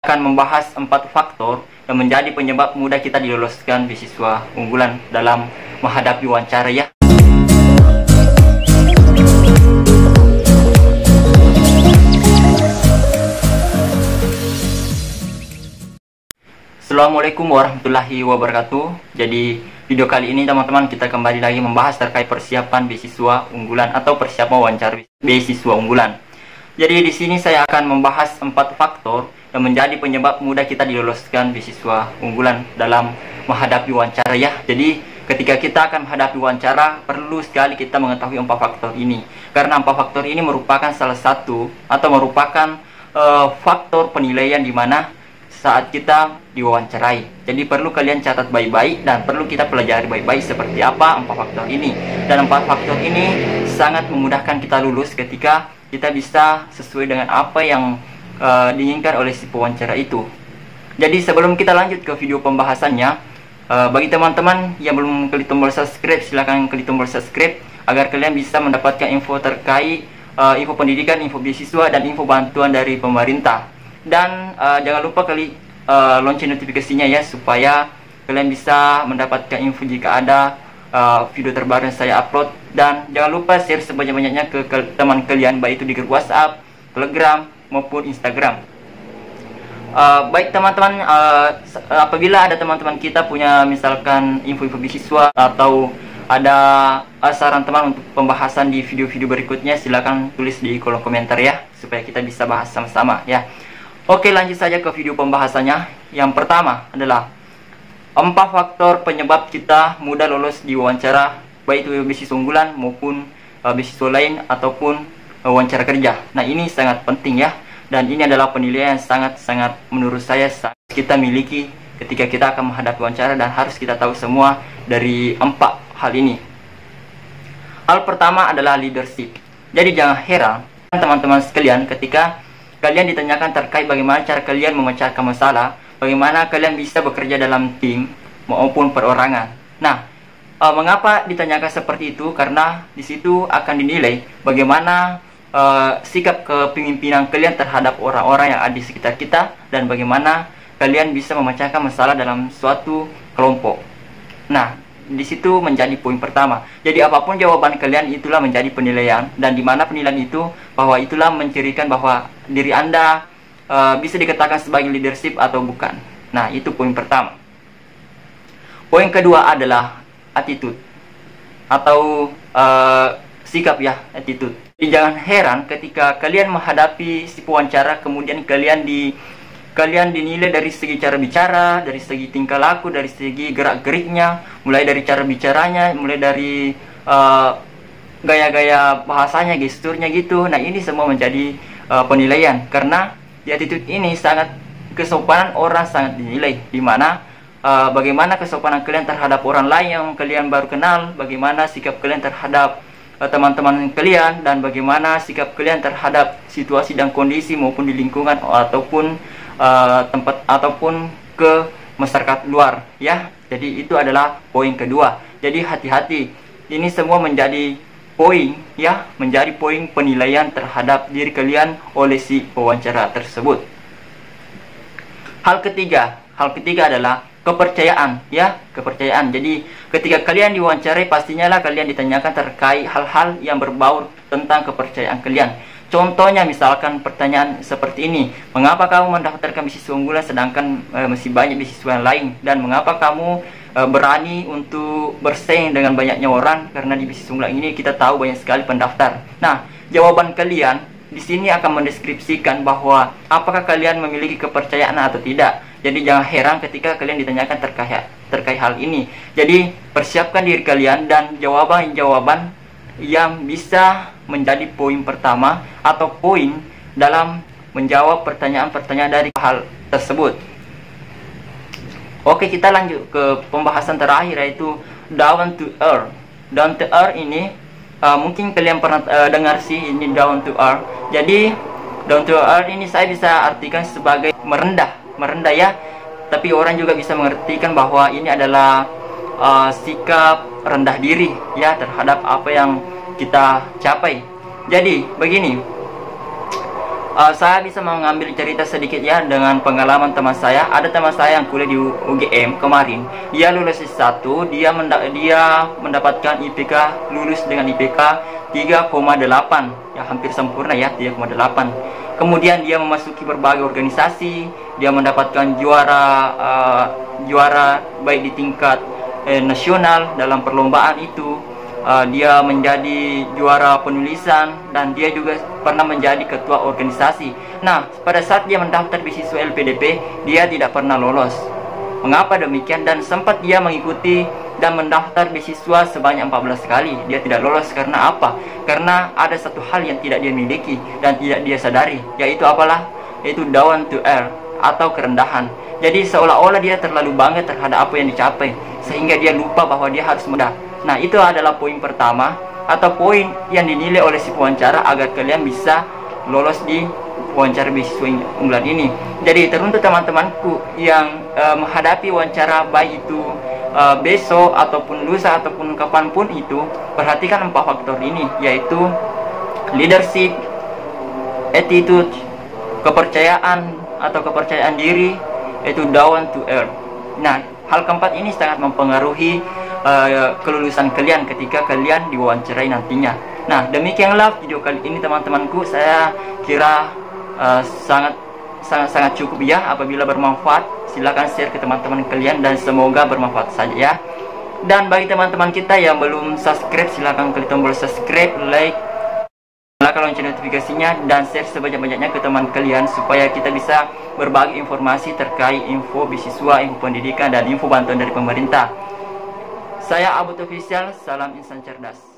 Akan membahas 4 faktor yang menjadi penyebab mudah kita diloloskan beasiswa unggulan dalam menghadapi wawancara ya. Assalamualaikum warahmatullahi wabarakatuh. Jadi video kali ini teman-teman kita kembali lagi membahas terkait persiapan beasiswa unggulan atau persiapan wawancara beasiswa unggulan. Jadi di sini saya akan membahas 4 faktor yang menjadi penyebab mudah kita diloloskan beasiswa unggulan dalam menghadapi wawancara ya. Jadi ketika kita akan menghadapi wawancara, perlu sekali kita mengetahui 4 faktor ini. Karena 4 faktor ini merupakan salah satu atau merupakan faktor penilaian di mana saat kita diwawancarai. Jadi perlu kalian catat baik-baik dan perlu kita pelajari baik-baik seperti apa 4 faktor ini. Dan 4 faktor ini sangat memudahkan kita lulus ketika kita bisa sesuai dengan apa yang diinginkan oleh si pewawancara itu. Jadi sebelum kita lanjut ke video pembahasannya, bagi teman-teman yang belum klik tombol subscribe, silahkan klik tombol subscribe agar kalian bisa mendapatkan info terkait info pendidikan, info beasiswa, dan info bantuan dari pemerintah. Dan jangan lupa klik lonceng notifikasinya ya, supaya kalian bisa mendapatkan info jika ada video terbaru yang saya upload. Dan jangan lupa share sebanyak-banyaknya ke teman kalian, baik itu di grup WhatsApp, Telegram, maupun Instagram. Baik teman-teman, apabila ada teman-teman kita punya misalkan info-info beasiswa atau ada saran teman untuk pembahasan di video-video berikutnya, silakan tulis di kolom komentar ya, supaya kita bisa bahas sama-sama ya. Oke, lanjut saja ke video pembahasannya. Yang pertama adalah 4 faktor penyebab kita mudah lolos di wawancara, baik itu beasiswa unggulan maupun beasiswa lain ataupun wawancara kerja. Nah, ini sangat penting ya, dan ini adalah penilaian yang sangat-sangat menurut saya kita miliki ketika kita akan menghadapi wawancara, dan harus kita tahu semua dari 4 hal ini. Hal pertama adalah leadership. Jadi jangan heran teman-teman sekalian ketika kalian ditanyakan terkait bagaimana cara kalian memecahkan masalah, bagaimana kalian bisa bekerja dalam tim maupun perorangan. Nah, mengapa ditanyakan seperti itu? Karena di situ akan dinilai bagaimana sikap kepemimpinan kalian terhadap orang-orang yang ada di sekitar kita, dan bagaimana kalian bisa memecahkan masalah dalam suatu kelompok. Nah, di situ menjadi poin pertama. Jadi apapun jawaban kalian, itulah menjadi penilaian, dan di mana penilaian itu bahwa itulah mencirikan bahwa diri Anda bisa dikatakan sebagai leadership atau bukan. Nah, itu poin pertama. Poin kedua adalah attitude atau sikap ya, attitude. Jadi jangan heran ketika kalian menghadapi si pewawancara, kemudian kalian dinilai dari segi cara bicara, dari segi tingkah laku, dari segi gerak-geriknya, mulai dari cara bicaranya, mulai dari gaya-gaya bahasanya, gesturnya gitu. Nah, ini semua menjadi penilaian, karena di attitude ini sangat kesopanan orang sangat dinilai, di mana bagaimana kesopanan kalian terhadap orang lain yang kalian baru kenal, bagaimana sikap kalian terhadap teman-teman kalian, dan bagaimana sikap kalian terhadap situasi dan kondisi maupun di lingkungan ataupun tempat ataupun ke masyarakat luar ya. Jadi itu adalah poin kedua. Jadi hati-hati, ini semua menjadi poin ya, menjadi poin penilaian terhadap diri kalian oleh si pewawancara tersebut. Hal ketiga adalah kepercayaan ya, kepercayaan. Jadi ketika kalian diwawancarai, pastinya lah kalian ditanyakan terkait hal-hal yang berbau tentang kepercayaan kalian. Contohnya misalkan pertanyaan seperti ini, mengapa kamu mendaftarkan beasiswa unggulan sedangkan masih banyak beasiswa yang lain, dan mengapa kamu berani untuk bersaing dengan banyaknya orang, karena di beasiswa unggulan ini kita tahu banyak sekali pendaftar. Nah, jawaban kalian di sini akan mendeskripsikan bahwa apakah kalian memiliki kepercayaan atau tidak. Jadi jangan heran ketika kalian ditanyakan terkait hal ini. Jadi persiapkan diri kalian dan jawaban-jawaban yang bisa menjadi poin pertama atau poin dalam menjawab pertanyaan-pertanyaan dari hal tersebut. Oke, kita lanjut ke pembahasan terakhir, yaitu down to earth. Down to earth ini mungkin kalian pernah dengar sih ini down to earth. Jadi down to earth ini saya bisa artikan sebagai merendah ya, tapi orang juga bisa mengartikan bahwa ini adalah sikap rendah diri ya terhadap apa yang kita capai. Jadi begini, Saya bisa mengambil cerita sedikit ya dengan pengalaman teman saya. Ada teman saya yang kuliah di UGM kemarin. Dia lulus S1, dia mendapatkan IPK, lulus dengan IPK 3,8. Ya hampir sempurna ya, 3,8. Kemudian dia memasuki berbagai organisasi, dia mendapatkan juara baik di tingkat nasional dalam perlombaan itu. Dia menjadi juara penulisan dan dia juga pernah menjadi ketua organisasi. Nah, pada saat dia mendaftar beasiswa LPDP, dia tidak pernah lolos. Mengapa demikian? Dan sempat dia mengikuti dan mendaftar beasiswa sebanyak 14 kali. Dia tidak lolos karena apa? Karena ada satu hal yang tidak dia miliki dan tidak dia sadari, yaitu apalah? Yaitu down to earth atau kerendahan. Jadi seolah-olah dia terlalu bangga terhadap apa yang dicapai, sehingga dia lupa bahwa dia harus mudah. Nah, itu adalah poin pertama atau poin yang dinilai oleh si pewawancara agar kalian bisa lolos di wawancara beasiswa unggulan ini. Jadi teruntuk teman-temanku yang menghadapi wawancara baik itu besok ataupun lusa ataupun kapanpun itu, perhatikan 4 faktor ini, yaitu leadership, attitude, kepercayaan atau kepercayaan diri, yaitu down to earth. Nah, hal keempat ini sangat mempengaruhi kelulusan kalian ketika kalian diwawancarai nantinya. Nah, demikianlah video kali ini teman-temanku. Saya kira sangat cukup ya. Apabila bermanfaat, silahkan share ke teman-teman kalian dan semoga bermanfaat saja ya. Dan bagi teman-teman kita yang belum subscribe, silahkan klik tombol subscribe, like, nyalakan lonceng notifikasinya, dan share sebanyak-banyaknya ke teman kalian supaya kita bisa berbagi informasi terkait info beasiswa, info pendidikan, dan info bantuan dari pemerintah. Saya Abut Official, salam insan cerdas.